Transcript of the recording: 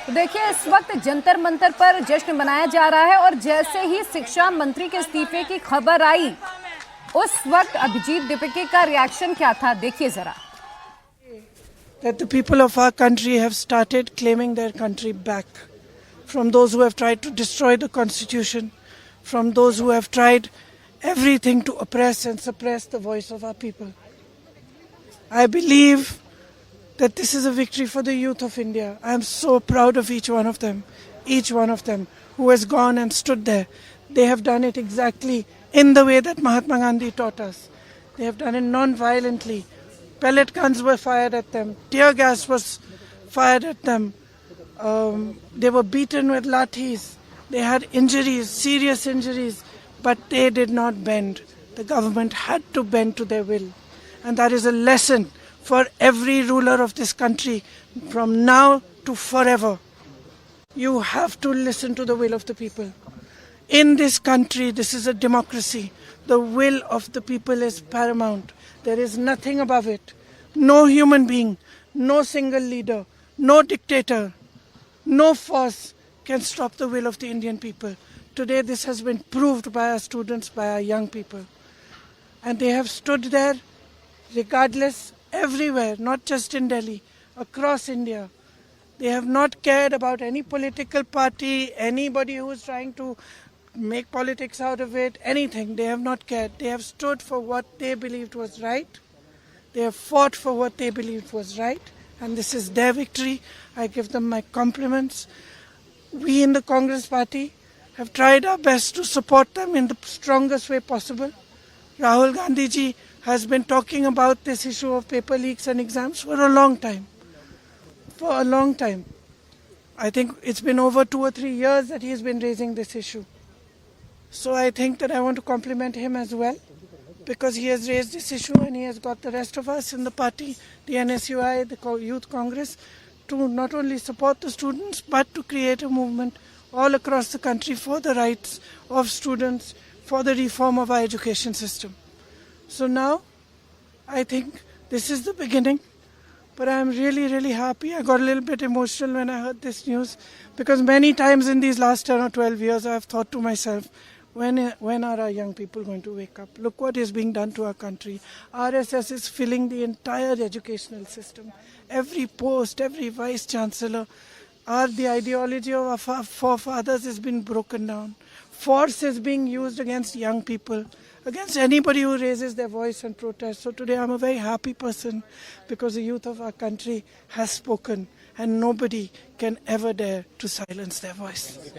तो देखिए, इस वक्त जंतर मंतर पर जश्न मनाया जा रहा है और जैसे ही शिक्षा मंत्री के इस्तीफे की खबर आई, उस वक्त अभिजीत दीपके का रिएक्शन क्या था, देखिए जरा। That the people of our country have started claiming their country back from those who have tried to destroy the constitution, from those who have tried everything to oppress and suppress the voice of our people. I believe that this is a victory for the youth of India. I am so proud of each one of them who has gone and stood there. They have done it exactly in the way that Mahatma Gandhi taught us. They have done it non-violently. Pellet guns were fired at them. Tear gas was fired at them. They were beaten with lathis. They had injuries, serious injuries, but they did not bend. The government had to bend to their will. And that is a lesson for every ruler of this country from now to forever. You have to listen to the will of the people. In this country, this is a democracy. The will of the people is paramount. There is nothing above it. No human being, no single leader, no dictator, no force can stop the will of the Indian people. Today this has been proved by our students, by our young people. And they have stood there regardless, everywhere, not just in Delhi, across India. They have not cared about any political party, anybody who is trying to make politics out of it, anything. They have not cared. They have stood for what they believed was right. They have fought for what they believed was right. And this is their victory. I give them my compliments. We in the Congress party have tried our best to support them in the strongest way possible. Rahul Gandhi ji has been talking about this issue of paper leaks and exams for a long time. For a long time. I think it's been over 2 or 3 years that he has been raising this issue. So I think that I want to compliment him as well, because he has raised this issue and he has got the rest of us in the party, the NSUI, the Youth Congress, to not only support the students but to create a movement all across the country for the rights of students, for the reform of our education system. So now I think this is the beginning, but I am really, really happy. I got a little bit emotional when I heard this news, because many times in these last 10 or 12 years I have thought to myself, when are our young people going to wake up? Look what is being done to our country. RSS is filling the entire educational system. Every post, every vice chancellor, the ideology of our forefathers has been broken down. Force is being used against young people, against anybody who raises their voice and protest. So today I'm a very happy person, because the youth of our country has spoken and nobody can ever dare to silence their voice.